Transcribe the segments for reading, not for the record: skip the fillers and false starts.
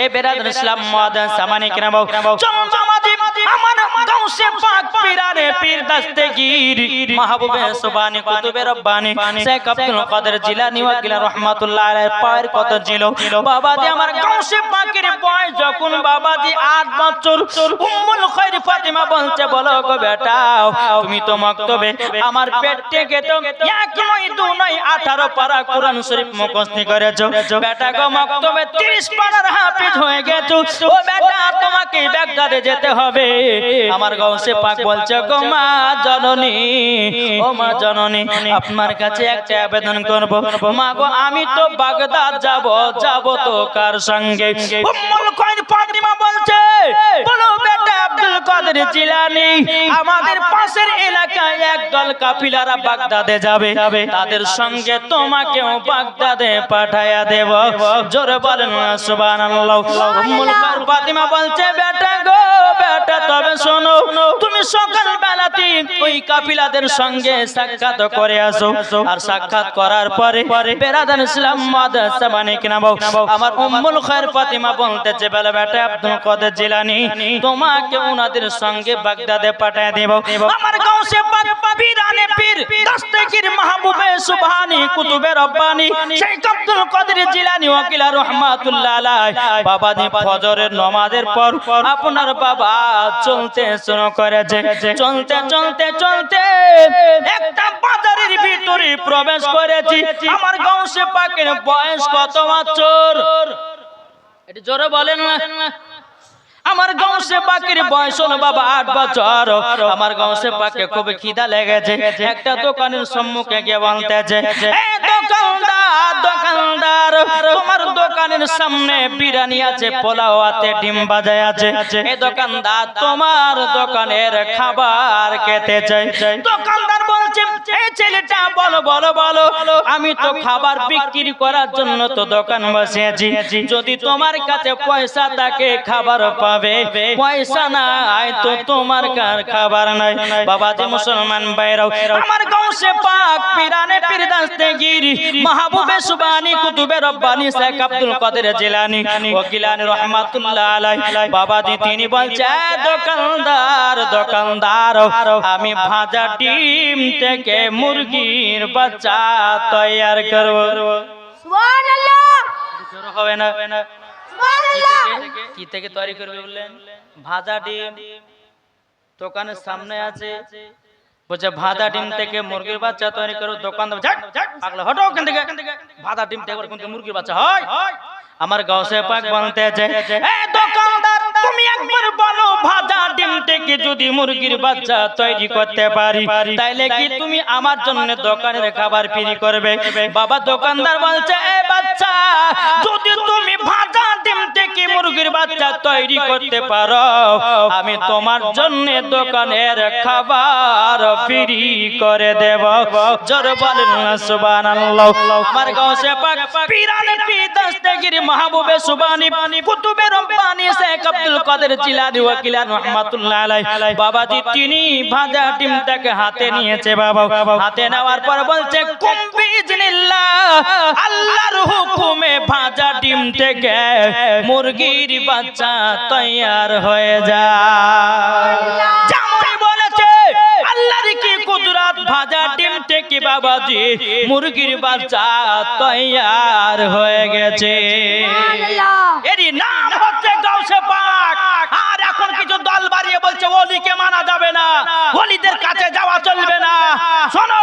এ বেরাদর ইসলাম মুআদ্দাস সামানে কিরাম চলুন বাবাজি আমার গাউসে পাক পীরানে পীর দস্তগীর মাহবুবে সুবহানী কুতুবে রব্বানী শেখ আব্দুল কাদের জিলানী ওয়া কিলা রাহমাতুল্লাহ আলাইহি পায়ের কত ছিল বাবাজি আমার গাউসে পাকের বয়স যখন বাবাজি 8 বছর উম্মুল খায়র ফাতিমা বলছে বলো গো বেটা তুমি তো মক্তবে আমার পেট থেকে তো এক নয় দু নয় 18 পারা কোরআন শরীফ মুখস্থ করেছো বেটা গো মক্তবে 30 পারার হাফেজ হয়ে গেছো ও বেটা তোমাকে বাগদাদে যেতে হবে আমার গাউসে পাক বলছে গো মা জননী ও মা জননী আপনার কাছে একটা আবেদন করব মা গো আমি তো বাগদাদ যাব তো কার সঙ্গে উম্মুল খায়র ফাতিমা বলছে বলো বেটা আব্দুল কাদের জিলানী আমাদের পাশের এলাকায় একদল কাফিলারা বাগদাদে যাবে তাদের সঙ্গে তোমাকেও বাগদাদে পাঠায়া দেব জোরে বলেন সুবহানাল্লাহ উম্মুল খায়র ফাতিমা বলছে বেটা গো বেটা তবে শোনো তুমি সকাল বেলাতে ওই কাফিলাদের সঙ্গে সাক্ষাৎ করে আসো আর সাক্ষাৎ করার পরে বেরাদার ইসলাম মুআদ্দাস সামানে কিরাম আমার উম্মুল খায়র ফাতিমা বলতেছে বলে বেটা আব্দুল কাদের জিলানী তোমাকে উনাদের সঙ্গে বাগদাদে পাঠিয়ে দেব আমার গাউসে পাক পীরানে পীর দস্তগীর মাহবুবে সুবহানী কুতুবে রব্বানী শেখ আব্দুল কাদের জিলানী ওয়া কিলা রাহমাতুল্লাহ আলাইহি বাবাজি ফজরের নামাজের পর আপনার বাবা চলতে শুরু করেছে চলতে চলতে চলতে একটা বাজারের ভিতরে প্রবেশ করেছি আমার গাউসে পাকের বয়স কত বছর এটি জোরে বলেন না আমার গাউসে পাকের বয়স হলো বাবা 8 বছর আমার গাউসে পাকে খুব খিদা লেগেছে একটা দোকানের সম্মুখে গিয়ে বলতেছে এই দোকানদার তোমার দোকানের সামনে বিরিয়ানি আছে পোলাও আছে ডিম ভাজা আছে এই দোকানদার তোমার দোকানের খাবার খেতে চাই দোকানদার বলছে এই ছেলেটা বলো বলো বলো আমি তো খাবার বিক্রি করার জন্য তো দোকান বসিয়েছি যদি তোমার কাছে পয়সা থাকে খাবার পাবে পয়সা নাই তো তোমার কার খাবার নাই বাবাজি মুসলমান ভাইরাও আমার গাউসে পাক পীরানে পীর দস্তগীর মাহবুবে সুবহানী কুতুবে রব্বানী শেখ আব্দুল কাদের জিলানী ওয়া কিলানী রাহমাতুল্লাহ আলাইহি বাবাজি তিনি বলছে দোকানদার দোকানদার আমি ভাজা ডিম থেকে মুরগির বাচ্চা তৈয়ার করব সুবহানাল্লাহ জোর হবে না কি থেকে তৈরি করবে বললেন ভাজা ডিম দোকানের সামনে আছে বলছে ভাজা ডিম থেকে মুরগির বাচ্চা তৈরি করো দোকানদার পাগলা হটো ওখান থেকে ভাজা ডিম থেকে কোন মুরগির বাচ্চা হয় আমার গাউসে পাক বলতেছে এই দোকানদার তুমি একবার বলো ভাজা ডিম থেকে যদি মুরগির বাচ্চা তৈরি করতে পারি তাইলে কি তুমি আমার জন্য দোকানের খাবার ফ্রি করবে বাবা দোকানদার বলছে এই বাচ্চা যদি তুমি ভাজা ডিম থেকে মুরগির বাচ্চা তৈরি করতে পারো আমি তোমার জন্য দোকানের খাবার ফ্রি করে দেব জোরে বলেন না সুবহানাল্লাহ আমার গাউসে পাক পীরানে পীর দস্তগীর মাহবুবে সুবহানী কুতুবে রব্বানী শেখ আব্দুল কাদের জিলানী ওয়া কিলানী রাহমাতুল্লাহ আলাইহি বাবাজি তিনি ভাজা ডিমটাকে হাতে নিয়েছে বাবা হাতে নেওয়ার পর বলছে কুম বিইজনিল্লাহ আল্লাহর হুকুমে ভাজা ডিম থেকে মুরগির বাচ্চা তৈয়ার হয়ে যায় যেমন বলেছে আল্লাহর কি কুদরত ভাজা ডিম থেকে বাবাজি মুরগির বাচ্চা তৈয়ার হয়ে গেছে এরই নাম হচ্ছে গাউসে পাক আর এখন কিছু দল বাড়িয়ে বলছে ওলিকে মানা যাবে না ওলিদের কাছে যাওয়া চলবে না শোনো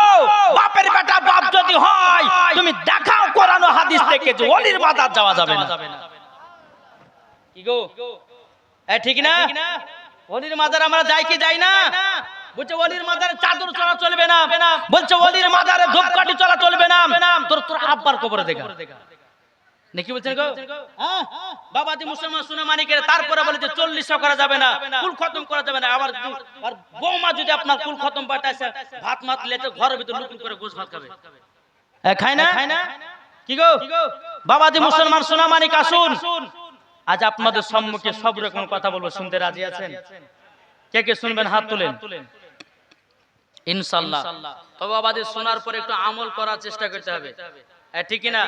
বাপের বেটা বাপ যদি হয় তুমি দেখাও কোরআন ও হাদিস থেকে যে ওলির মাজার যাওয়া যাবে না কি গো এই ঠিক না ওলির মাজার আমরা যাই কি যাই না বলছে ওলির মাজারে চাদর চলা চলবে না বলছে ওলির মাজারে ধূপকাঠি চলা চলবে না তোর আব্বার কবরে দেখা নাকি বলছেন গো হ্যাঁ বাবাজি মুসলমান সুনা মানিকের তারপরে বলে যে 40 করা যাবে না কুল খতম করা যাবে না আবার আর বৌমা যদি আপনার কুল খতম পাঠাইছে ভাত মাত লেতে ঘরের ভিতর লুকুন করে গোশ ভাত খাবে খায় না কি গো বাবাজি মুসলমান সুনা মানিক আসুন আজ আপনাদের সম্মুখে সব রকম কথা বলবো শুনতে রাজি আছেন কে কে শুনবেন হাত তুলেন ইনশাআল্লাহ তবে বাবাজি শোনার পরে একটু আমল করার চেষ্টা করতে হবে ঠিক না?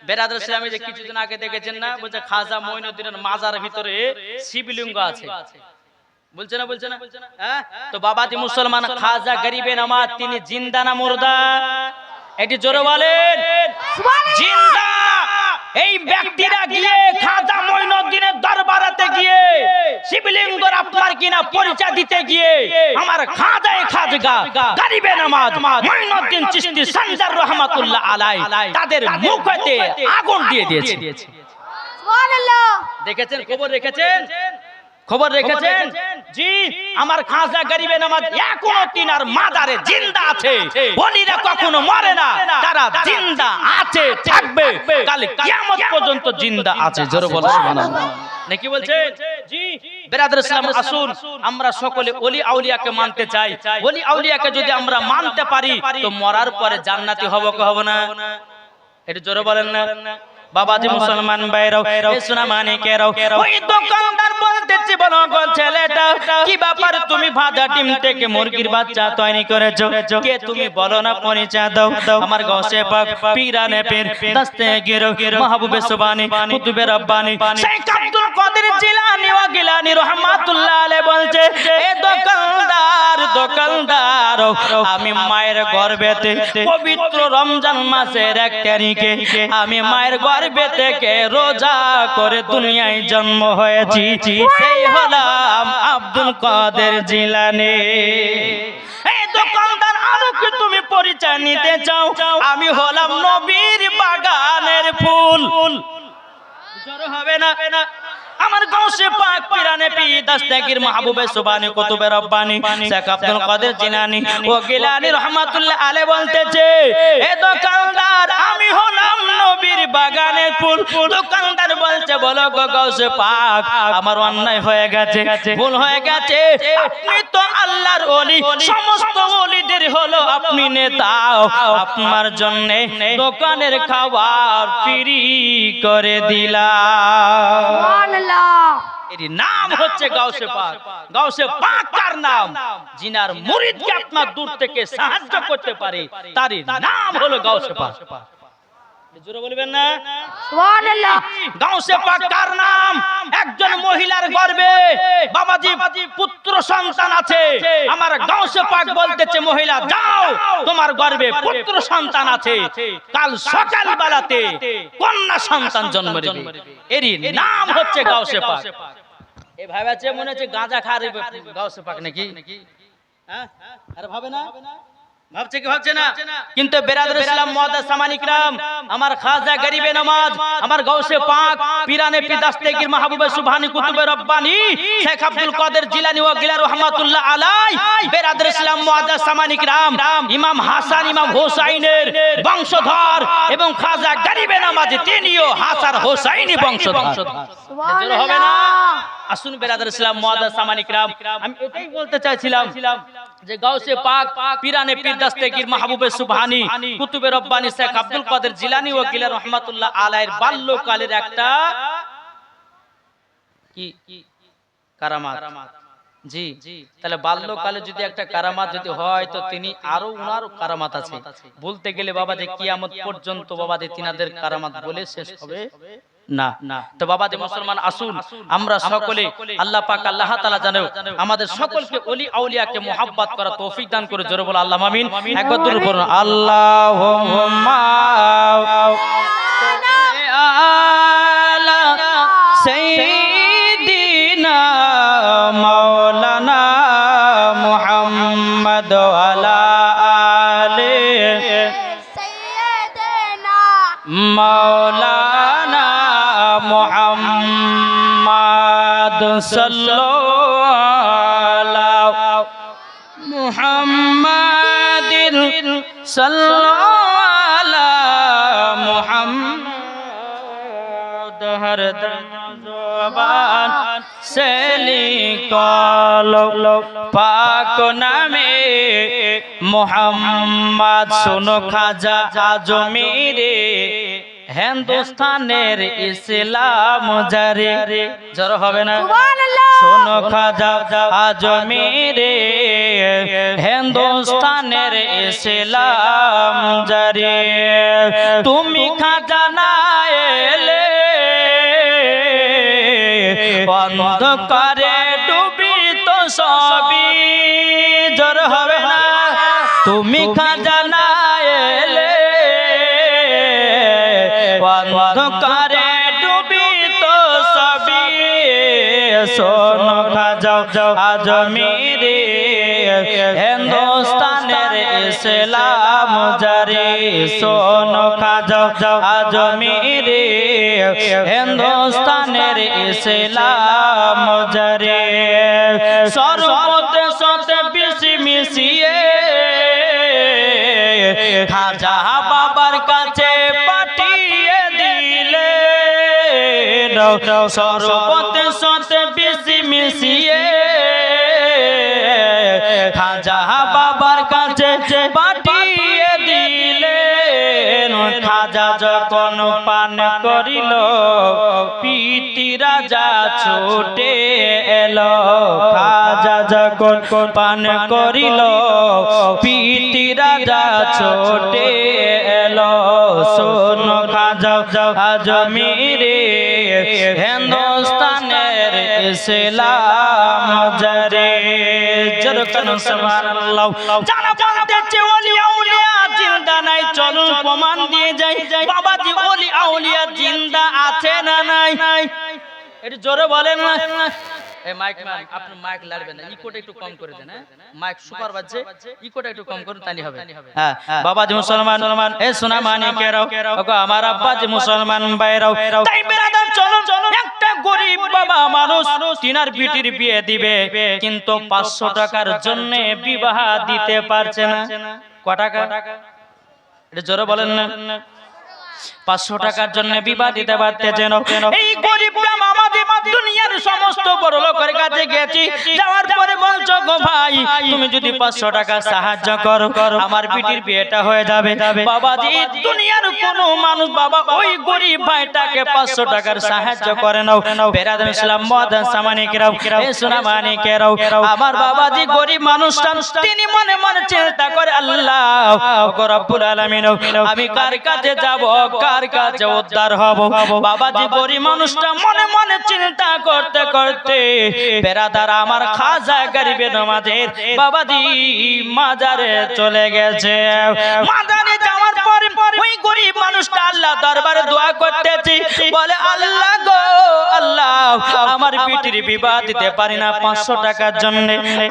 বেরাদর ইসলামে যে কিছুদিন আগে দেখেছেন না, বলছে খাজা মঈনুদ্দিনের মাজার ভিতরে শিবলিঙ্গ আছে, বলছে না বলছে না? হ্যাঁ, তো বাবাজি মুসলমান খাজা গরিবে নামাজ তিনি জিন্দা না মুর্দা? এটি জোরে বলেন। জিন্দা। এই ব্যক্তিরা গিয়ে খাজা মঈনুদ্দিনের দরবারেতে গিয়ে শিবলিঙ্গর আপনার কিনা পরিচয় দিতে গিয়ে আমার খাজায়ে খাজগা গরিবে নামাজ মঈনুদ্দিন চিশতি সঞ্জার রহমাতুল্লাহ আলাইহি তাদের মুখেতে আগুন দিয়ে দিয়েছে। সুবহানাল্লাহ। দেখেছেন, খবর রেখেছেন? খবর রেখেছেন? জি, আমার খাজা গরিবে নামাজ এখনো তিনার মাজারে জিন্দা আছে। ওলিরা কখনো মরে না, তারা জিন্দা আছে, থাকবে, কাল কিয়ামত পর্যন্ত জিন্দা আছে। জোরে বলো সুবহানাল্লাহ। নাকি বলছেন? জি, বেরাদর ইসলাম আসুন আমরা সকলে ওলি আউলিয়াকে মানতে চাই। ওলি আউলিয়াকে যদি আমরা মানতে পারি তো মরার পরে জান্নাতি হব কি হব না? এটা জোরে বলেন না। বাবাজি মুসলমান ভাইরাও, এই সোনা মানিকেরাও, ওই দোকানদার বলতেছে, বলো গো ছেলেটা, কি ব্যাপার তুমি ভাজা ডিম থেকে মুরগির বাচ্চা তৈরি করেছো? কে তুমি বলো না, পরিচয় দাও। আমার গৌসে পাক পীরানে পীর দস্তগীর মাহবুবে সুবহানী কুতুবে রব্বানী শেখ আব্দুল কাদের জিলানী ওয়া গিলানী রাহমাতুল্লাহ আলাইহি বলছে, এ দোকানদার আমি মায়ের গর্ভেতে পবিত্র রমজান মাসের 1 তারিখে আমি মায়ের গর্ভে থেকে রোজা করে দুনিয়ায় জন্ম হয়েছি। সেই হলাম আব্দুল কাদের জিলানী। এই দোকানদার, আরো কি তুমি পরিচয় নিতে চাও? আমি হলাম নবীর বাগানের ফুল। জোরে হবে না? আমার গৌসে পাক পীরানে পীর দস্তগীর মাহবুবে সুবহানী কুতুবে রব্বানী শেখ আব্দুল কাদের জিলানী ও গিলানী রাহমাতুল্লাহ আলাইহি বলতেছে, এ দোকানদার আমি হলাম নবীর বাগানের ফুল। দোকানদার বলছে, বলো গো গৌসে পাক, আমার অন্যায় হয়ে গেছে, ভুল হয়ে গেছে। আপনি তো আল্লাহর ওলি, সমস্ত ওলিদের হলো আপনি নেতা, আপনার জন্য দোকানের খাবার ফ্রি করে দিলাম। সুবহানাল্লাহ। এর নাম হচ্ছে গাউসে পাক। গাউসে পাক কার নাম? জিনার মুরিদকে আপনার দূর থেকে সাহায্য করতে পারে, তার নাম হলো গাউসে পাক। জোরে বলবেন না? সুবহানাল্লাহ। গাউসে পাক কার নাম? একজন মহিলার গর্ভে বাবাজি পুত্র সন্তান আছে। আমার গাউসে পাক বলতেছে, মহিলা যাও, তোমার গর্ভে পুত্র সন্তান আছে, কাল সকাল বেলাতে কন্যা সন্তান জন্ম নেবে। এরই নাম হচ্ছে গাউসে পাক। এই ভাবাচ্ছে মনে হচ্ছে গাঁজা খার গাউসে পাক নাকি? হ্যাঁ, আরে ভাবে না? ভাবছে কি ভাবছে না? কিন্তু বেরাদর ইসলাম মুআদ্দাস সামানী کرام, আমার খাজা গরিবে নামাজ, আমার গাউসে পাক পীরানে পীর দস্তগীর মাহবুবে সুবহানী কুতুবে রব্বানী শেখ আব্দুল কাদের জিলানী ওয়া গিলানী রাহমাতুল্লাহ আলাইহি বেরাদর ইসলাম মুআদ্দাস সামানী کرام ইমাম হাসান ইমাম হোসাইনের বংশধর এবং খাজা গরিবে নামাজ তিনিও হাসান হোসাইনি বংশধর। জোরে হবে না? আসুন বেরাদর ইসলাম মুআদ্দাস সামানী کرام, আমি এটাই বলতে চাইছিলাম যে গাউসে পাক পীরানে পীর দস্তগীর মাহবুবে সুবহানী কুতুবে রব্বানী শেখ আব্দুল কাদের জিলানী ও গিলানী রাহমাতুল্লাহ আলাইহির বাল্যকালের একটা কি কারামাত। জি, তাহলে বাল্যকালে যদি একটা কারামাত যদি হয় তো তিনি আরো উনার কারামাত আছে। বলতে গেলে বাবা যে কিয়ামত পর্যন্ত বাবা যে তিনাদের কারামাত বলে শেষ হবে না। তো বাবা যে মুসলমান আসুন আমরা সকলে আল্লাহ পাক আল্লাহ তাআলা জানো আমাদের সকলকে ওলি আউলিয়াকে মুহাব্বত করা তৌফিক দান করে। জোরে বলো আল্লাহুম্মা আমিন। একবার দরুদ পড়ুন, আল্লাহুম্মা আলা সাইয়্যিদিনা মাওলানা মুহাম্মদ ওয়ালা আলি সাইয়্যিদিনা মাওলানা মুহাম্মদ সাল্লাল্লাহু মুহাম্মাদিন সাল্লাল্লাহু মুহাম্মদ হর জবান সে লিখলো পাক নামে মুহাম্মদ। শোনো খাজা আজমিরে হিন্দুস্তানের ইসলাম জারে। জোরে হবে না? সুবহানাল্লাহ। শোনো খাজা আজমিরে হিন্দুস্তানের ইসলাম জারি তুমি খাজানা এলে অন্ধকারে ডুবিত সবই জোর হবে না তুমি খাজানা এলে অন্ধকারে ডুবিত সবই শোনো খাজা আজমিরে হিন্দুস্তানের ইসলাম জারি শোনো খাজা আজমিরে হিন্দুস্তানের ইসলাম জারি সর্বতে সতে বিশি মিশিয়ে খাজা বাবার কাছে পাঠিয়ে দিলে সর্বতে সতে বিশি মিশিয়ে খাজা বাবার কাছে পাঠিয়ে দিলেন খাজা যখন পান করিল পিতি রাজা ছুটে এলো খাজা যখন পান করিল পিতি রাজা ছুটে এলো শোনো খাজা আজমিরে হিন্দুস্তানের ইসলাম জারি জরকান সুবহানাল্লাহ জানা বলতেছে ওলি আউলিয়া জিন্দা নাই চলুন প্রমাণ দিয়ে যাই বাবাজি ওলি আউলিয়া জিন্দা আছে না নাই একটু জোরে বলেন না এই মাইক ম্যান আপনি মাইক লাগবে না ইকোটা একটু কম করে দেন হ্যাঁ মাইক সুপার বাজছে ইকোটা একটু কম করুন তাহলে হবে হ্যাঁ বাবাজি মুসলমান এ সোনা মানিকেরাও ওগো আমার আব্বাজি মুসলমান ভাইরাও তাই বেরাদার চলুন একটা গরিব বাবা মানুষ তিনার বিটির বিয়ে দিবে কিন্তু 500 টাকার জন্য বিবাহ দিতে পারছে না কত টাকা এটা জোরে বলেন না 500 টাকার জন্য বিবাহ দিতে পারতেছে না এই গরিবটা আমাদের দুনিয়ার সমস্ত বড় লোকের কাছে গেছি যাওয়ার পরে বলছো গো ভাই তুমি যদি 500 টাকা সাহায্য করো আমার বিটির বিয়েটা হয়ে যাবে বাবাজি দুনিয়ার কোনো মানুষ বাবা ওই গরিব ভাইটাকে 500 টাকার সাহায্য করে নাও বেরাদার ইসলাম মহাদান সামানিকেরাও এই সোনা মানিকেরাও আমার বাবাজি গরিব মানুষটা তিনি মনে মনে চিন্তা করে আল্লাহ ও রব্বুল আলামিন আমি কার কাছে যাব কার কাছে উদ্ধার হব বাবাজি গরিব মানুষটা মনে মনে চিন্তা করতে করতে বেরাদার আমার খাজা গরিবে নামাজের বাবাজি মাজারে চলে গেছে মাজারে যাওয়ার পরে ওই গরিব মানুষটা আল্লাহ দরবারে দোয়া করতেছে বলে আল্লাহ গো আল্লাহ আমার বিটির বিবাহ দিতে পারি না 500 টাকার জন্য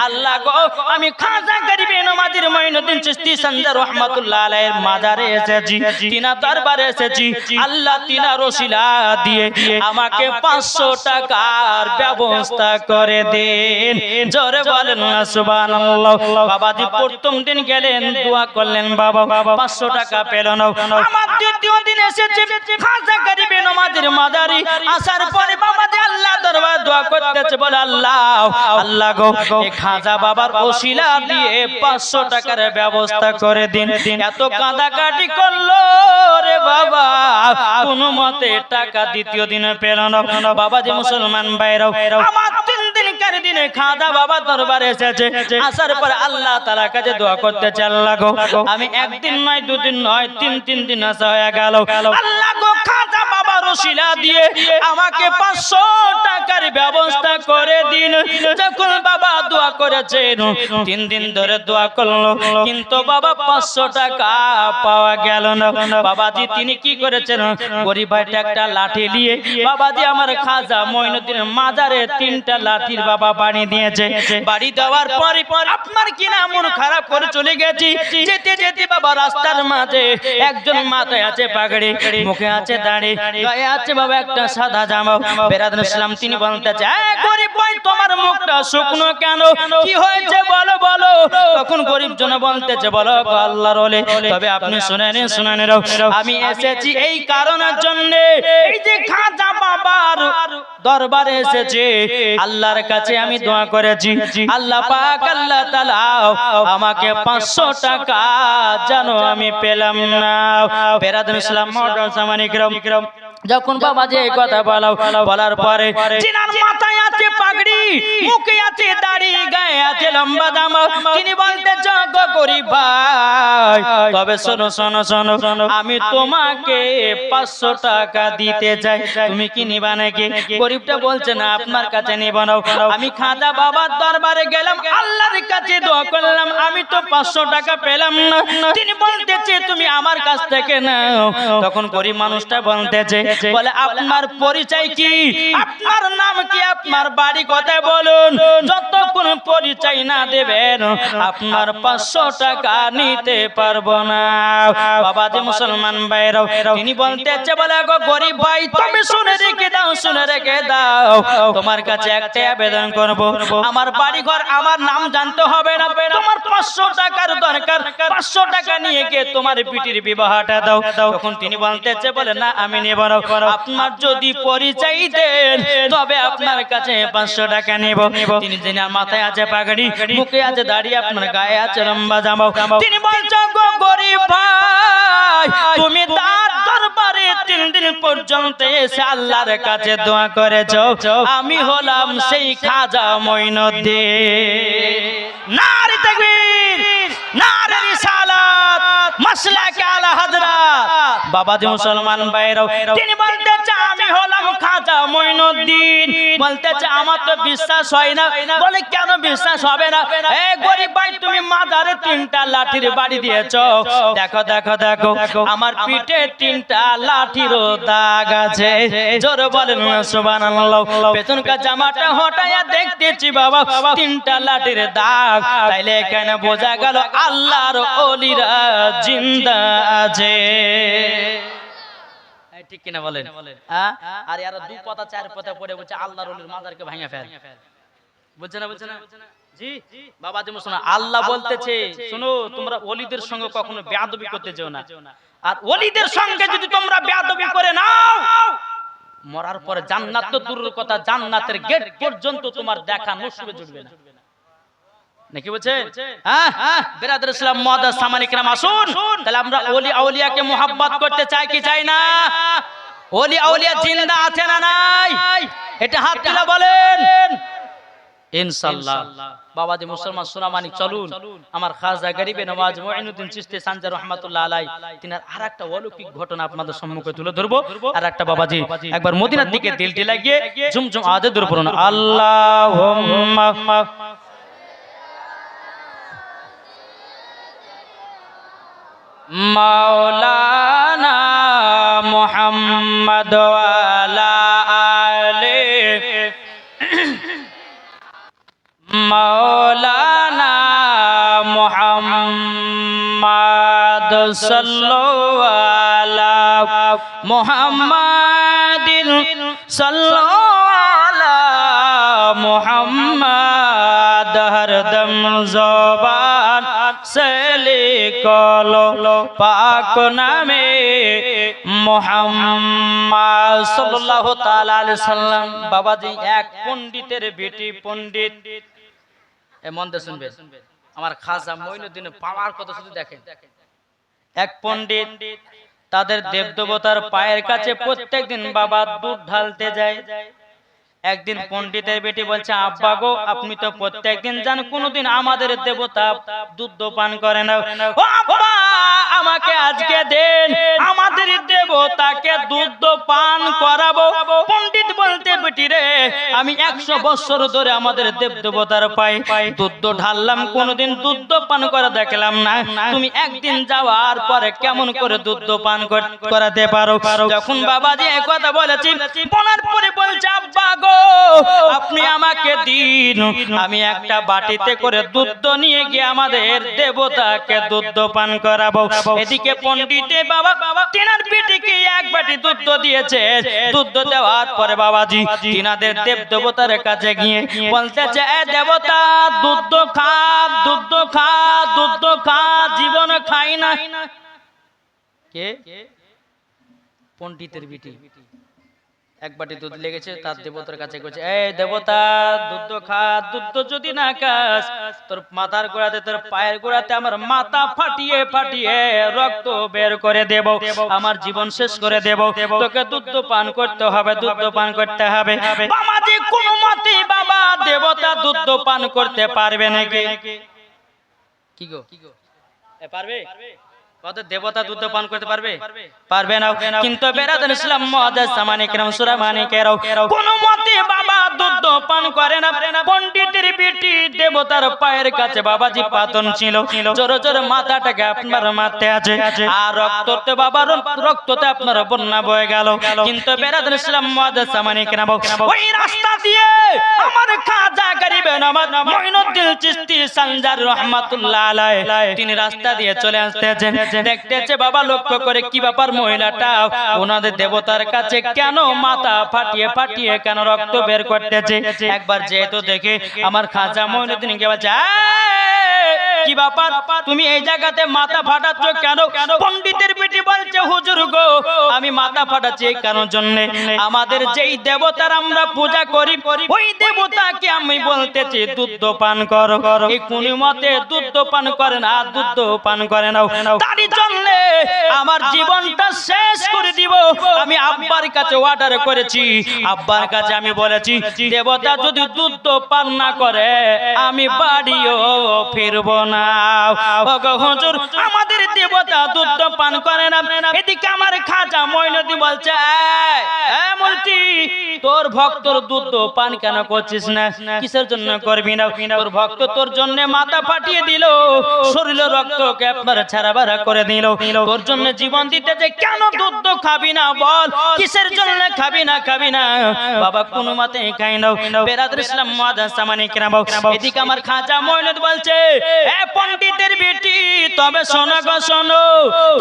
আল্লাহ গো আমি খাজা গরিবে নামাজের মঈনুদ্দিন চিশতি সঞ্জা রাহমাতুল্লাহ আলাইহির মাজারে এসেছি তিনা দরবারে এসেছি আল্লাহ তিনা রসিলা দিয়ে আমাকে 500 টাকার ব্যবস্থা করে দেন জোরে বলেন না সুবহানাল্লাহ বাবাজি প্রথম দিন গেলেন দোয়া করলেন বাবা 500 টাকা পেল না আমার দ্বিতীয় দিন এসেছে খাজা গরিবে নামাজের মাজারে আসার পরে বাবাজি আল্লাহ দরবারে দোয়া করতেছে বলে আল্লাহ আল্লাহ গো এই খাজা বাবার ওসিলা দিয়ে 500 টাকার ব্যবস্থা করে দিন এত কাঁদাকাটি করলো রে বাবা কোনো মতে টাকা দ্বিতীয় দিনে পেল না বাবাজি মুসলমান ভাইরাও আমার 3 দিনকার দিনে খাজা বাবা দরবারে এসেছে আসার পর আল্লাহ তাআলার কাছে দোয়া করতেছে আল্লাহ গো আমি একদিন নয় দুদিন নয় তিন দিন আসা হয়ে গেল আল্লাহ গো খাজা বাবা রসিলা দিয়ে আমাকে 500 টাকার ব্যবস্থা করে দিন যখন বাবা দোয়া করেছেন 3 দিন ধরে দোয়া করলো কিন্তু বাবা 500 টাকা পাওয়া গেল না বাবাজি তিনি কি করেছেন গরিব ভাইটা একটা লাঠি নিয়ে বাবাজি আমার খাজা মঈনুদ্দিনের মাজারে 3টা লাঠির বাবা বাড়ি দিয়েছে বাড়ি দেওয়ার পরে আপনার কি না মন খারাপ করে চলে গেছি যেতে যেতে বাবা রাস্তার মাঝে একজন মাথায় আছে পাগড়ি মুখে আছে দাড়ি গায়ে আছে বাবা একটা সাদা জামা বেরাদার ইসলাম তিনি বলতেছে এই গরিব ভাই তোমার মুখটা শুকনো কেন কি হয়েছে বলো বলো তখন গরিব জন বলতেছে বলো আল্লাহর ওলি তবে আপনি শুনেন আমি এসেছি এই কারণের জন্য এই যে খাজা বাবার দরবারে এসেছে আল্লাহর কাছে আমি দোয়া করেছি আল্লাহ পাক আল্লাহ তাআলা আমাকে 500 টাকা জানো আমি পেলাম না বেরাদার ইসলাম মহতরম সামানিকরাম যখন বাবা যে এই কথা বলার পরে জিনার মাথায় আছে পাগড়ি, মুখে আছে দাড়ি, গায়ে আছে লম্বা জামা। তিনি বলতে যোগ্য গরিব ভাই, তবে শোনো শোনো শোনো, আমি তোমাকে 500 টাকা দিতে চাই, তুমি কি নিবা নাকি? গরিবটা বলছে না, আপনার কাছে নিব না। আমি খাজা বাবার দরবারে গেলাম, আল্লাহর কাছে দোয়া করলাম, আমি তো 500 টাকা পেলাম না। তিনি বলতেছে তুমি আমার কাছ থেকে নাও। তখন গরিব মানুষটা বলতেছে, বলে আপনার পরিচয় কি, আপনার নাম কি, আপনার বাড়ি কোথায় বলুন। যতক্ষণ পরিচয় না দেবেন আপনার 500 টাকা নিতে পারবো না। বাবাজি মুসলমান ভাইরাও, তিনি বলতেছে, বলে গো গরিব ভাই, তুমি শুনে রেখে দাও, শুনে রেখে দাও, তোমার কাছে একটা আবেদন করব, আমার বাড়ি ঘর আমার নাম জানতে হবে না, তোমার 500 টাকার দরকার, 500 টাকা নিয়ে গিয়ে তোমার পিটির বিবাহটা দাও। তখন তিনি বলতেছে, বলে না আমি নেব না, আপনার যদি পরিচয় দেন তবে আপনার কাছে 500 টাকা নেব। তিনি যিনি মাথায় আছে পাগড়ি, মুখে আছে দাড়ি, আপনার গায়ে আছে লম্বা জামা, তিনি বলছেন গো গরিব ভাই, তুমি তার দরবারে 3 দিন পর্যন্ত এসে আল্লাহর কাছে দোয়া করেছো, আমি হলাম সেই খাজা মঈনুদ্দিন। নারে তাকবীর, নারে রিসালাত, মাসলাকে আলা হযরত। বাবাজি মুসলমান ভাইরাও, তিনি বলতেছে আমি হলাম খাজা মঈনুদ্দিন। বলতেছে আমার তো বিশ্বাস হয় না। বলে কেন বিশ্বাস হবে না? এ গরিব ভাই, তুমি মাজারে 3টা লাঠির বাড়ি দিয়েছো, দেখো দেখো দেখো, আমার পিঠে 3টা লাঠির দাগ আছে। জোরে বলেন না সুবহানাল্লাহ। পেছনকার জামাটা হটায়া দেখতেছি বাবা 3টা লাঠির দাগ, তাইলে এখানে বোঝা গেল আল্লাহর ওলিরা জিন্দা আছে। ঠিক কিনা বলেন? আর এরা 2 পাতা 4 পাতা পড়ে বলছে আল্লাহর ওলির মাজারকে ভাঙা ফেল। বুঝছে না, বুঝছে না? জি বাবাজি মুসলমান, আল্লাহ বলতেছে শোনো, তোমরা ওলিদের সঙ্গে কখনো বেয়াদবি করতে যেও না। আর ওলিদের সঙ্গে যদি তোমরা বেয়াদবি করে নাও, মরার পরে জান্নাত তো দূরের কথা, জান্নাতের গেট পর্যন্ত তোমার দেখা নসিবে জুটবে না। নাকি বলছে? হ্যাঁ বিরাদর ইসলাম মুআদ্দাস সামানি کرام, আসুন তাহলে আমরা ওলি আউলিয়াকে মোহাব্বত করতে চাই কি চাই না? ওলি আউলিয়া জিন্দা আছে না নাই? এটা হাত তুলে বলেন ইনশাআল্লাহ। বাবাজি মুসলমান সোনামানিক, চলুন আমার খাজা গরিবে নওয়াজ মুঈনুদ্দিন চিশতি সানজার রাহমাতুল্লাহ আলাইহি তিনার আরেকটা অলৌকিক ঘটনা আপনাদের সম্মুখে তুলে ধরবো। আর একটা বাবাজি একবার মদিনার দিকে দিলটি লাগিয়ে ঝুমঝুম আওয়াজে দূর পড়ুন, আল্লাহুম্মা মাওলানা মুহাম্মদ ওয়ালা আলে মাওলানা মুহাম্মদ সাল্লাল্লাহু আলা মুহাম্মাদিন সাল্লাল্লাহু আলা মুহাম্মদ হরদম জবান से लिखलो पाक नामे মুহাম্মদ সাল্লাল্লাহু তাআলা আলাইহি সাল্লাম। বাবাজি এক পণ্ডিতের বেটি, পণ্ডিত, এ মন দিয়ে শুনবেন, আমার খাজা মঈনুদ্দিনের পাওয়ার কথা শুধু দেখেন। এক পণ্ডিত তাদের দেবদেবতার পায়ের কাছে প্রত্যেকদিন বাবা দুধ ঢালতে যায়। একদিন পণ্ডিতের বেটি বলছে, আব্বা গো, আপনি তো প্রত্যেকদিন যান, কোনদিন আমাদের দেবতা দুধ পান করে না। ও আব্বা, আমাকে আজকে দেন, আমাদের দেবতাকে দুধ পান করাবো। পণ্ডিত বলতে, বেটি রে, আমি 100 বছর ধরে আমাদের দেবদেবতার পায়ে দুধ ঢাললাম, কোনদিন দুধ পান করা দেখলাম না। তুমি একদিন যাওয়ার পরে কেমন করে দুধ পান করাতে পারো? যখন বাবাজি এই কথা বলেছি, বলার পরে বলছে, আব্বা গো, আপনি আমাকে দিন, আমি একটা বাটিতে করে দুধ নিয়ে গিয়ে আমাদের দেবতাকে দুধ পান করাবো। এদিকে পণ্ডিতে বাবা তিনার বেটিকে এক বাটি দুধ দিয়েছে। দুধ দেওয়ার পরে বাবাজি তিনাদের দেব দেবতার কাছে গিয়ে বলতেছে, এ দেবতা, দুধ খা, দুধ খা, দুধ খা, জীবন খাই না। কে? পণ্ডিতের বেটি। এক বাটি দুধ লেগেছে, তার দেবতার কাছে গেছে, এই দেবতা, দুধ খা, দুধ যদি না খাস, তোর মাথার গোড়াতে, তোর পায়ের গোড়াতে আমার মাথা ফাটিয়ে ফাটিয়ে রক্ত বের করে দেব, আমার জীবন শেষ করে দেব, তোকে দুধ পান করতে হবে, দুধ পান করতে হবে। বাবাজি কোনো মতে বাবা দেবতা দুধ পান করতে পারবে নাকি? কি গো পারবে? কত দেবতা দুধ পান করতে পারবে? পারবে না। কিন্তু বেরাদার ইসলাম মুআজ্জাজ সামানে কেরাম সূরা মানিকেরাও কোন মতে বাবা দুধ পান করে না। পণ্ডিতের বেটি দেবতার পায়ের কাছে বাবাজি পাতন ছিল, জোরে জোরে মাথাটাকে আপনার মারতে আছে, আর রক্ততে বাবা রক্ততে আপনার বন্যা বয়ে গেল। কিন্তু বেরাদার ইসলাম মুআজ্জাজ সামানে কেরাম ওই রাস্তা দিয়ে আমার খাজা গরিবে নওয়াজ মুঈনুদ্দিন চিশতি সানজার রাহমাতুল্লাহ আলাইহি তিনি রাস্তা দিয়ে চলে আসতেছেন। দেখতেছে বাবা লক্ষ্য করে কি ব্যাপার, মহিলাটা ওনাদের দেবতার কাছে কেন মাথা ফাটিয়ে ফাটিয়ে কেন রক্ত বের করতেছে। একবার যেহেতু দেখে আমার খাজা মুঈনুদ্দিন কে বলছে, কি ব্যাপার তুমি এই জায়গাতে মাথা ফাটাচ্ছ কেন? পণ্ডিতের বেটি বলছে, হুজুর গো আমি মাথা ফাটাচ্ছি এই কারণ জন্য, আমাদের যেই দেবতার আমরা পূজা করি ওই দেবতাকে আমি বলতেছি দুধ পান করো, এই কোন মতে দুধ পান করে না, দুধ পান করে না, তারই জন্য আমার জীবনটা শেষ করে দিব। আমি আব্বার কাছে অর্ডার করেছি, আব্বার কাছে আমি বলেছি দেবতা যদি দুধ পান না করে আমি বাড়িও ফিরবো না। ওগো হুজুর আমাদের দেবতা দুধ পান করে না। এদিকে আমার খাজা মুঈনুদ্দিন বলছে, মূর্তি তোর ভক্তর দুধ পান কেন করছিস না? কিসের জন্য করবি না? তোর ভক্ত তোর জন্য মাথা ফাটিয়ে দিল, শরীরে রক্তকে আপনার ছাড়াবাড়া করে দিল, তোর জন্য জীবন দিতে যে কেন দুধ খাবি না বল? কিসের জন্য খাবি না? খাবি না বাবা কোনো মতে খাই না। বেরাদার ইসলাম মুআজ্জাজ সামানে কেরাম এদিকে আমার খাজা মুঈনুদ্দিন বলছে, পণ্ডিতের বেটি তবে শোনো গো শোনো,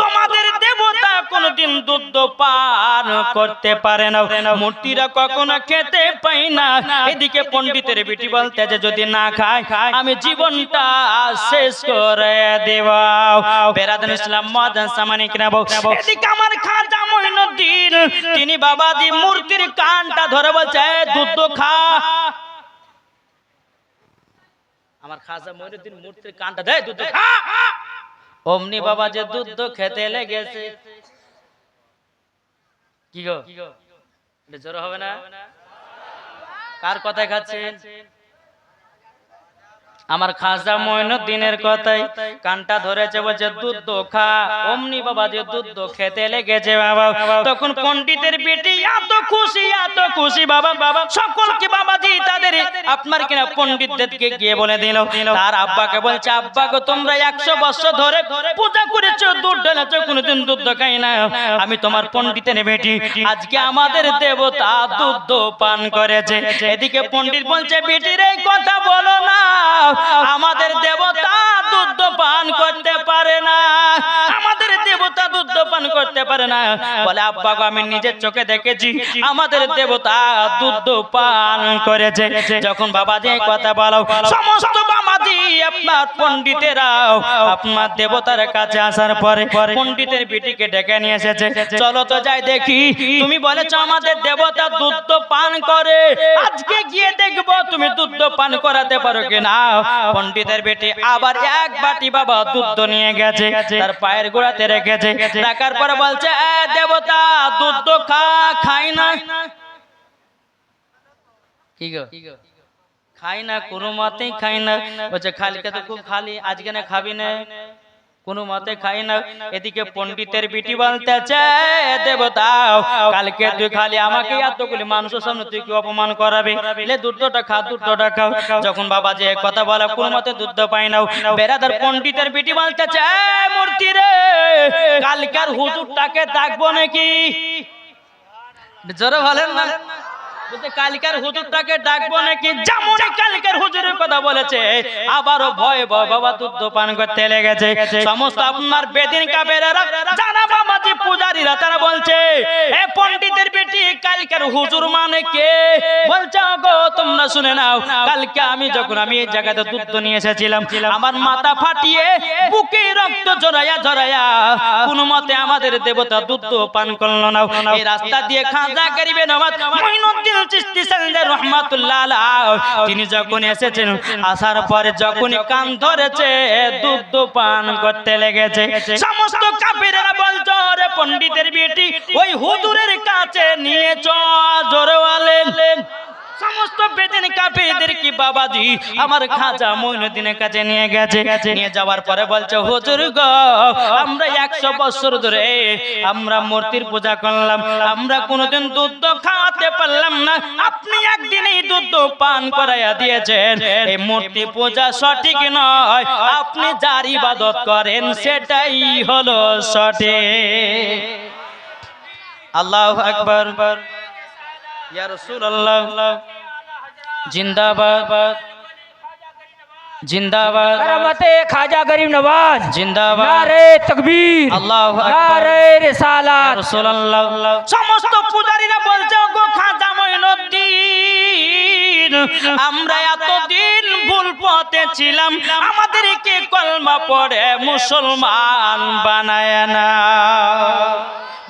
তোমাদের দেবতা কোনদিন দুধ পান করতে পারে না, মূর্তিরা কখনো খেতে পাই না। এদিকে পণ্ডিতের বেটি বলতে যে যদি না খায় আমি জীবনটা শেষ করে দেব। বেরাদার ইসলাম মুআজ্জাজ সামানে কেরাম এদিকে আমার খাজা মুঈনুদ্দিন তিনি বাবাজি মূর্তির কানটা ধরে বলছে, দুধ খা। আমার খাজা মুঈনুদ্দিন মূর্তির কানটা দেয়, দুধ খা। অমনি বাবা যে দুধ খেতে লেগেছে। কি গো এটা জোর হবে না? কার কথায় খাচ্ছেন? আমার খাজা মুঈনুদ্দিনের কথাই কানটা ধরেছে, বলছে দুধ খা। অমনি বাবা যে দুধ খেতে লেগেছে বাবা। তখন পণ্ডিতের বেটি এত খুশি বাবা সকলকে বাবাজি তাদের আপনার কিনা পণ্ডিতদেরকে গিয়ে বলে দিল। তার আব্বাকে বলছে, আব্বা গো তোমরা 100 বছর ধরে পূজা করেছো, দুধ ঢেলেছো, কোনোদিন দুধ খাই না। আমি তোমার পণ্ডিতের বেটি, আজকে আমাদের দেবতা দুধ পান করেছে। এদিকে পণ্ডিত বলছে, বেটির এই কথা বলো না, আমাদের দেবতা দুধ পান করতে পারে না, আমাদের দেবতা দুধ পান করতে পারে না। বলে আব্বা গো আমি নিজের চোখে দেখেছি আমাদের দেবতা দুধ পান করেছে। যখন বাবাজি এই কথা বলো, সমস্ত বাবাজি আপনার পণ্ডিতেরাও আপনার দেবতার কাছে আসার পরে পণ্ডিতের বেটিকে ডেকে নিয়ে এসেছে। চলো তো যাই দেখি, তুমি বলেছো আমাদের দেবতা দুধ পান করে, আজকে গিয়ে দেখবো তুমি দুধ পান করাতে পারো কিনা। পণ্ডিতের বেটি আবার এক বাটি বাবা দুধ নিয়ে গেছে, তার পায়ের গোড়াতে রেখেছে, রাখার পরে বলছে, দেবতা দুধ খাই না। কি গো খাই না? কোনো মতেই খাই না। বলছে খালিকে তো খুব খালি, আজকে না খাবি না? কোনো মতে খাই না। এদিকে পণ্ডিতের বিটি বলতেছে, দেবতা কালকে তুই খালি আমাকে এতগুলি মানুষের সামনে তুই কি অপমান করাবে? লে দুধটা খা, দুধটা খাও। যখন বাবা যে কথা বলে কোনো মতে দুধ পাই না, বেরাদার পণ্ডিতের বিটি বলতেছে, মূর্তি রে কালকার হুজুরটাকে ডাকবো নাকি? জোরে বলেন না। বলতে কালকার হুজুরটাকে ডাকবো নাকি? যেমন কালকার হুজুরের কথা বলেছে আবারও ভয় বাবা দুধ পান করতে লেগেছে। সমস্ত আপনার বেদিন কাফেরেরা যারা বাবাজি পূজারীরা তারা বলছে, এ পণ্ডিতের বেটি কালকার হুজুর মানে কে? বলছে গো তোমরা শুনে নাও, কালকে আমি এই জায়গাতে দুধ নিয়ে এসেছিলাম, আমার মাথা ফাটিয়ে বুকে রক্ত ঝরাইয়া কোন মতে আমাদের দেবতা দুধ পান করলো না। এই রাস্তা দিয়ে খাজা গরিবে নওয়াজ মুঈনুদ্দিন চিশতি সানজার রাহমাতুল্লাহ আলাইহি তিনি যখন এসেছেন, আসার পরে যখন কান ধরেছে দুধ পান করতে লেগেছে। সমস্ত কাফেররা বলতো, রে পণ্ডিতের বেটি ওই হুজুরের কাছে নিয়ে চল, জোরে বলেন সমস্ত বেদিন কাফেরদের কি বাবাজি আমার খাজা মঈনুদ্দিনের কাছে নিয়ে গেছে। নিয়ে যাওয়ার পরে বলছে হুজুর গো আমরা 100 বছর ধরে আমরা মূর্তির পূজা করলাম, আমরা কোনোদিন দুধ খাওয়াতে পারলাম না, আপনি একদিনই দুধ পান করাইয়া দিয়েছেন। এই মূর্তি পূজা সঠিক নয়, আপনি যার ইবাদত করেন সেটাই হলো সঠিক। আল্লাহু আকবার। ইয়া রাসূলুল্লাহ জিন্দাবাদ জিন্দাবাদ। करामते खाजा गरीब नवाज জিন্দাবাদ। नारे तकबीर আল্লাহু আকবার। नारे रिसालात। রাসূলুল্লাহ। সমস্ত পূজারীরা বলছে গো খাজা মঈনুদ্দিন আমরা এতদিন ভুল পথে ছিলাম, আমাদেরকে কলমা পড়ে মুসলমান বানায় না।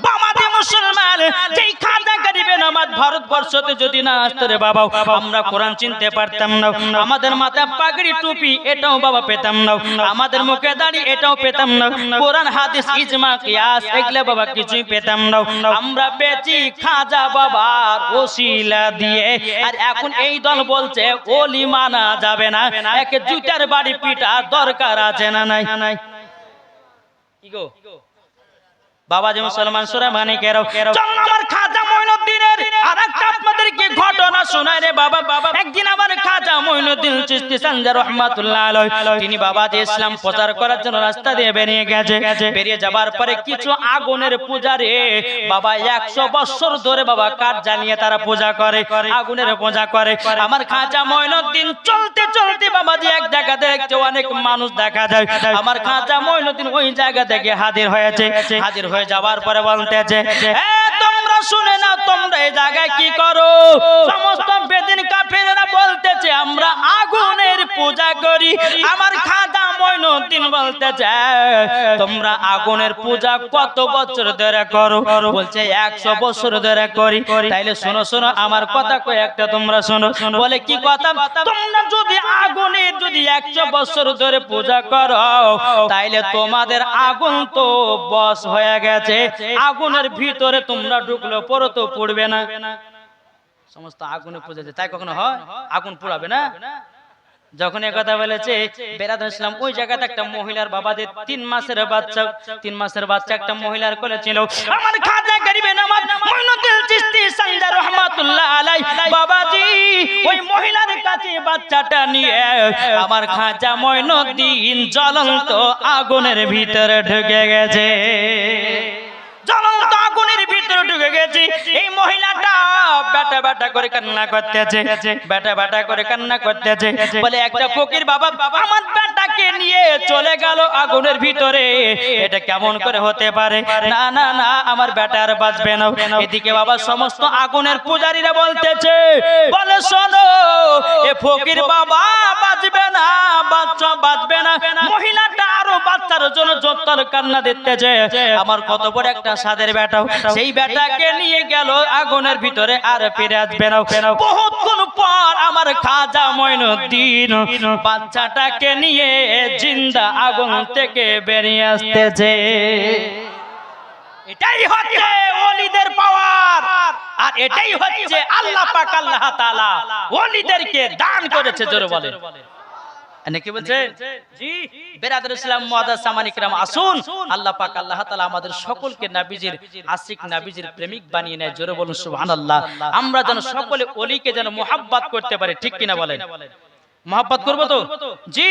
বামাদি মুসলমান যেই খাজা গরিবে নামাজ ভারতবর্ষতে যদি না আসতো রে বাবা আমরা কোরআন চিনতে পারতাম না, আমাদের মাথায় পাগড়ি টুপি এটাও বাবা পেতাম না, আমাদের মুখে দাড়ি এটাও পেতাম না, কোরআন হাদিস ইজমা কিয়াস এগুলা বাবা কিছুই পেতাম না। আমরা পেয়েছি খাজা বাবার ওসিলা দিয়ে। আর এখন এই দল বলছে ওলি মানা যাবে না, একে জুতার বাড়ি পিটা দরকার আছে না নাই? কি গো বাবাজি মুসলমান সুরা মানে কেরো চল আমার খাজা মঈনুদ্দিনের আরেকটা আপনাদেরকে ঘটনা শোনায় রে বাবা। একদিন আমার খাজা মঈনুদ্দিন চিশতি সানজার রাহমাতুল্লাহ আলাইহি তিনি বাবাজি ইসলাম প্রচার করার জন্য রাস্তা দিয়ে বেরিয়ে গেছে। বেরিয়ে যাবার পরে কিছু আগুনের পূজারে বাবা 100 বছর ধরে বাবা কাঠ জ্বালিয়ে তারা পূজা করে, আগুনের পূজা করে। আমার খাজা মঈনুদ্দিন চলতে চলতে বাবাজি এক জায়গা দেখতে অনেক মানুষ দেখা যায়। আমার খাজা মঈনুদ্দিন ওই জায়গা থেকে হাজির হয়েছে। হাজির হয়ে যাওয়ার পরে বলতেছে তোমরা শুনে না তোমরা এই জায়গায় কি করো? সমস্ত বেদিন কাফেররা বলতেছে আমরা আগুনের পূজা করি। আমার খাজা মঈনুদ্দিন বলতেছে তোমরা আগুনের পূজা কত বছর ধরে করো? বলছে 100 বছর ধরে করি। তাইলে শোনো শোনো আমার কথা কয়েকটা তোমরা শোনো। বলে কি কথা? তোমরা যদি আগুনের যদি 100 বছর ধরে পূজা করো তাইলে তোমাদের আগুন তো বশ হয়ে গেছে, আগুনের ভিতরে তোমরা ঢুকলো পরে তো পড়বে না। সমস্ত আগুনে পূজা তাই কখনো হয়? আগুন পোড়াবে না? যখন এই কথা বলেছে বেরাদুল ইসলাম ওই জায়গাতে একটা মহিলার বাবাদের 3 মাসের বাচ্চা একটা মহিলার কোলে ছিল। আমার খাজা গরিবে নামাজ মঈনুদ্দিন চিশতি সানজার রাহমাতুল্লাহ আলাইহি বাবাজি ওই মহিলার কাছে বাচ্চাটা নিয়ে আমার খাজা মঈনুদ্দিন জ্বলন্ত আগুনের ভিতরে ঢুকে গেছে। জ্বলন্ত আগুনের ভিতরে ঢুকে গেছে। এই মহিলাটা বেটা বেটা করে কান্না করতেছে, বেটা বেটা করে কান্না করতেছে। বলে একটা ফকির বাবা আমার বেটাকে নিয়ে চলে গেল আগুনের ভিতরে, এটা কেমন করে হতে পারে? না না না আমার বেটা আর বাঁচবে না। এদিকে বাবা সমস্ত আগুনের পূজারীরা বলতেছে বলে শোনো এ ফকির বাবা বাঁচবে না, বাচ্চা বাঁচবে না। মহিলাটা আরো বাচ্চার জন্য যত্তর কান্না দিতেছে। আমার কত বড় একটা সাদের বেটা, সেই বেটাকে নিয়ে গেল আগুনের ভিতরে আর ফিরে আসবে না। বহুক্ষণ পর আমার খাজা মঈনুদ্দিন বাচ্চাটাকে নিয়ে জিন্দা আগুন থেকে বেরিয়ে আসতেছে। এটাই হচ্ছে ওলিদের পাওয়ার, আর এটাই হচ্ছে আল্লাহ পাক আল্লাহ তাআলা ওলিদেরকে দান করেছে। জোরে বলেন নাকি বলছেন? জি বেরাদুল ইসলাম মুআদ্দাস সামানি کرام আসুন আল্লাহ পাক আল্লাহ তাআলা আমাদের সকলকে নবীজির আশিক নবীজির প্রেমিক বানিয়ে নেয়। জোরে বলুন সুবহানাল্লাহ। আমরা যেন সকলে ওলিকে যেন মুহাব্বত করতে পারি, ঠিক কিনা বলেন? মুহাব্বত করব তো? জি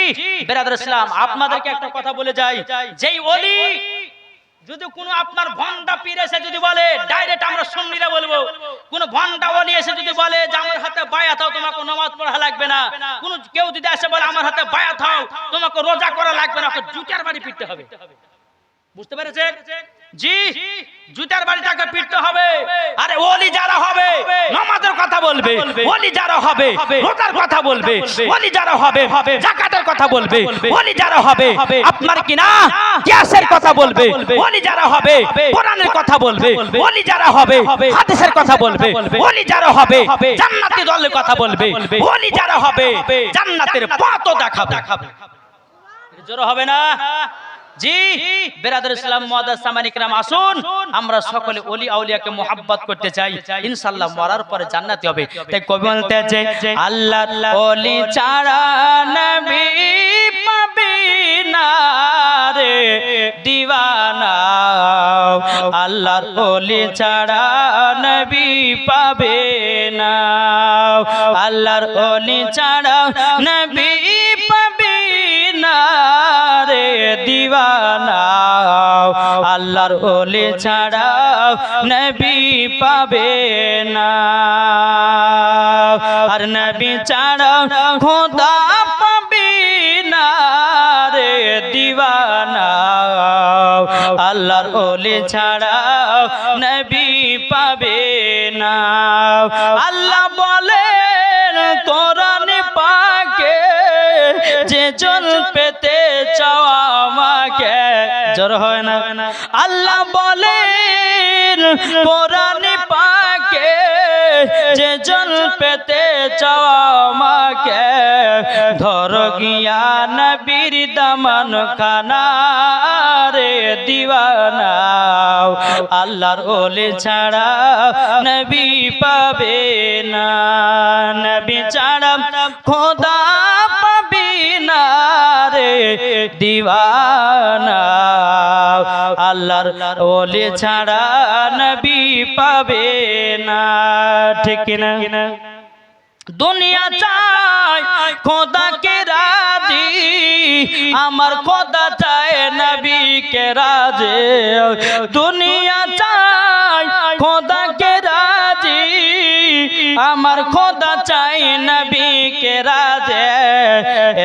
বেরাদুল ইসলাম আপনাদেরকে একটা কথা বলে যাই, যেই ওলি যদি কোনো আপনার ভন্ডা পীর এসে যদি বলে ডাইরেক্ট আমরা সুন্নিরা বলবো, কোন ভন্ডা ওলি এসে যদি বলে যে আমার হাতে বায়াত হও তোমাকে নামাজ পড়া লাগবে না, কোন কেউ যদি এসে বলে আমার হাতে বায়াত হও তোমাকে রোজা করা লাগবে না, ওকে জুতার বাড়ি পিটতে হবে। বুঝতে পেরেছেন? জি জুতার বাড়িটাকে পিটতে হবে। আরে ওলি যারা হবে নামাজের কথা বলবে, ওলি যারা হবে রোজার কথা বলবে, ওলি যারা হবে যাকাতের কথা বলবে, ওলি যারা হবে আপনার কি না কিয়াসের কথা বলবে, ওলি যারা হবে কোরআনের কথা বলবে, ওলি যারা হবে হাদিসের কথা বলবে, ওলি যারা হবে জান্নাতি দলের কথা বলবে, ওলি যারা হবে জান্নাতের পথও দেখাবে। জোর হবে না? জি বেরাদর ইসলাম মুআদ্দাস সামানি کرام আসুন আমরা সকলে ওলি আউলিয়াকে মোহাব্বত করতে চাই ইনশাআল্লাহ মরার পরে জান্নাতি হবে তাই কবি বলতেছে আল্লাহর ওলি ছাড়া নবী পাবে না রে দিওয়ানা আল্লাহর ওলি ছাড়া নবী পাবে না আল্লাহর ওলি ছাড়া নবী পাবে না রে দিওয়ানা আল্লাহর ওলি ছাড়া নবী পাবে না আর নবী ছাড়া খোদা পাবে না রে দিওয়ানা আল্লাহর ওলি ছাড়া নবী পাবে না আল্লাহ বলেন কোরআনে পাকে যে জল পেতে চাও আমাকে জোর হয় না আল্লাহ বলেন কোরআনে পাকে যে জল পেতে চাও আমাকে ধর গিয়া নবীর দামান খানা রে দিওয়ানা আল্লাহর ওলি ছাড়া নবী পাবে না নবী ছাড়া খোদা পাবে না রে দিওয়ানা আল্লাহর ওলি ছাড়া নবী পাবে না ঠিক না দুনিয়া চাই খোদা কে রাজি আমার খোদা চায় নবী কে রাজি দুনিয়া চাই খোদা কে রাজি আমার খোদা চাই নবী কে রাজি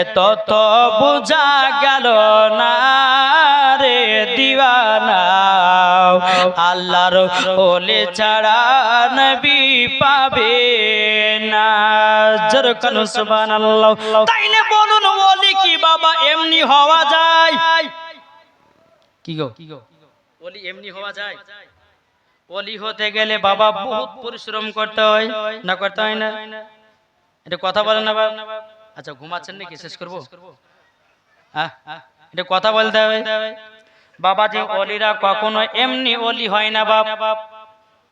এত তো বুঝা গেল না রে দিওয়ানা আল্লাহর ওলি ছাড়া নবী পাবে না জোরকান সুবহানাল্লাহ তাইলে বলুন ওলি কি বাবা এমনি হওয়া যায় কি গো ওলি এমনি হওয়া যায় ওলি হতে গেলে বাবা বহুত পরিশ্রম করতে হয় না করতে হয় না এটা কথা বলেন না বাবা আচ্ছা ঘুমাচ্ছেন নাকি শেষ করব হ্যাঁ এটা কথা বলতে হবে বাবাজি ওলিরা কখনো এমনি ওলি হয় না বাপ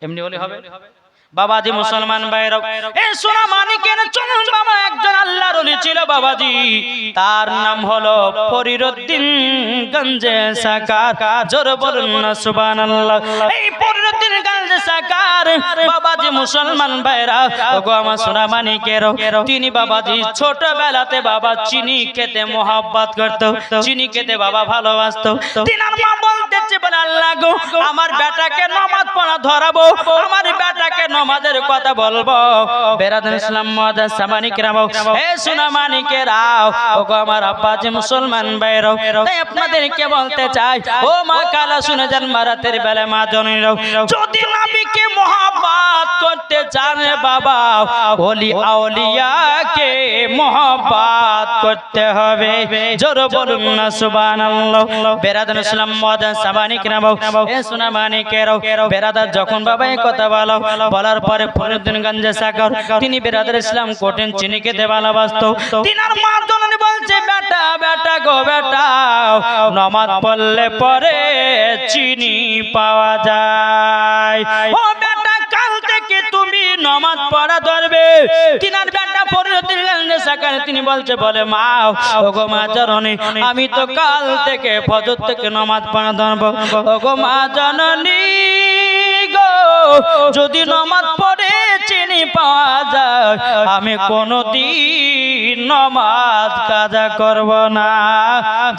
এমনি ওলি হবে বাবাজি মুসলমান ভাইরা এই সোনা মানিকের চলুন বাবা একজন আল্লাহর ওলি ছিল বাবাজি তার নাম হলো ফরিদউদ্দিন গঞ্জে সাকার জোর বলুন না সুবহানাল্লাহ এই ফরিদউদ্দিন গঞ্জে সাকার বাবাজি মুসলমান ভাইরা ওগো আমার সোনা মানিকের তিনি বাবাজি ছোটবেলাতে বাবা চিনি খেতে মোহাব্বত করত চিনি খেতে বাবা ভালোবাসতো তিনার মা বলতেছে বলে আল্লাহ গো আমার বেটাকে নামাজ পড়া ধরাবো আমার বেটাকে নামাজের কথা বলবো বেরাদর ইসলাম মুআদ্দাস সামানি کرام এ সোনা মানিকেরা ওগো আমার আব্বাজি মুসলমান ভাইরা তাই আপনাদেরকে বলতে চাই ও মা কালা শুনে যান মারাতের বেলা মা জননীরা যদি নবীকে মোহাব্বত করতে চান বাবা ওলি আউলিয়াকে মোহাব্বত করতে হবে জোর বলুন না সুবহানাল্লাহ বেরাদর ইসলাম মুআদ্দাস সামানি کرام এ সোনা মানিকেরা বেরাদর যখন বাবা এই কথা বলার পরে ফরিদউদ্দিন গঞ্জে সাকার তিনি বেরাদর ইসলাম কঠিন চিনি খেতে ভালোবাসতো তিনার মা জননী বলছে বেটা বেটা গো বেটা নামাজ পড়লে পরে চিনি পাওয়া যায় ও বেটা কাল থেকে তুমি নামাজ পড়া ধরবে তিনার বেটা ফরিদউদ্দিন গঞ্জে সাকার তিনি বলছে বলে মা ওগো মা জননী আমি তো কাল থেকে ফজর থেকে নামাজ পড়া ধরব ওগো মা জননী যদি নামাজ পড়ে চিনি পাওয়া যায় আমি কোনদিন নামাজ কাজা করব না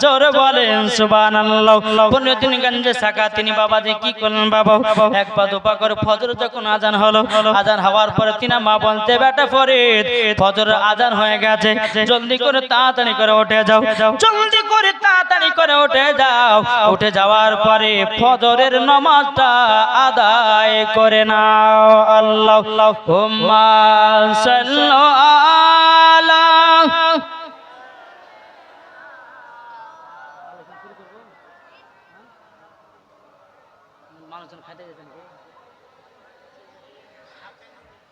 জোরে বলেন সুবহানাল্লাহ ফরিদউদ্দিন গঞ্জে সাকার তিনি বাবাজি কি করলেন বাবা এক পা দুপা করে ফজর যখন আজান হলো আজান হওয়ার পরে তিনি মা বলতে বেটা ফরিদ ফজর আজান হয়ে গেছে জলদি করে তাড়াতাড়ি করে উঠে যাও জলদি করে তাড়াতাড়ি করে উঠে যাও উঠে যাওয়ার পরে ফজরের নামাজটা আদায় করে নাও আল্লাহুম্মা সাল্লি আলা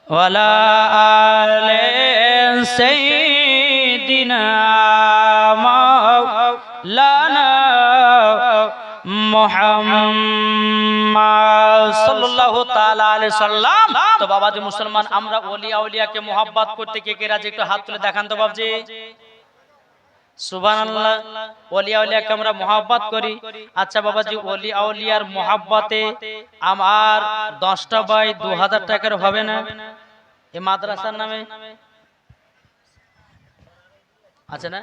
ওয়ালা আলে সাইয়্যিদিনা মাওলানা মুহাম্মদ সাল্লাল্লাহু তাআলা আলাইহি সাল্লাম। তো বাবাজি মুসলমান, আমরা ওলি আউলিয়াকে মোহাব্বত করতে কে কে রাজি একটু হাত তুলে দেখান তো বাবাজি। সুবহানাল্লাহ। ওলি আউলিয়াকে আমরা মোহাব্বত করি। আচ্ছা বাবাজি, ওলি আউলিয়ার মোহাব্বতে আমার 10টা বাই 2000 টাকার হবে না এই মাদ্রাসার নামে? আছে না?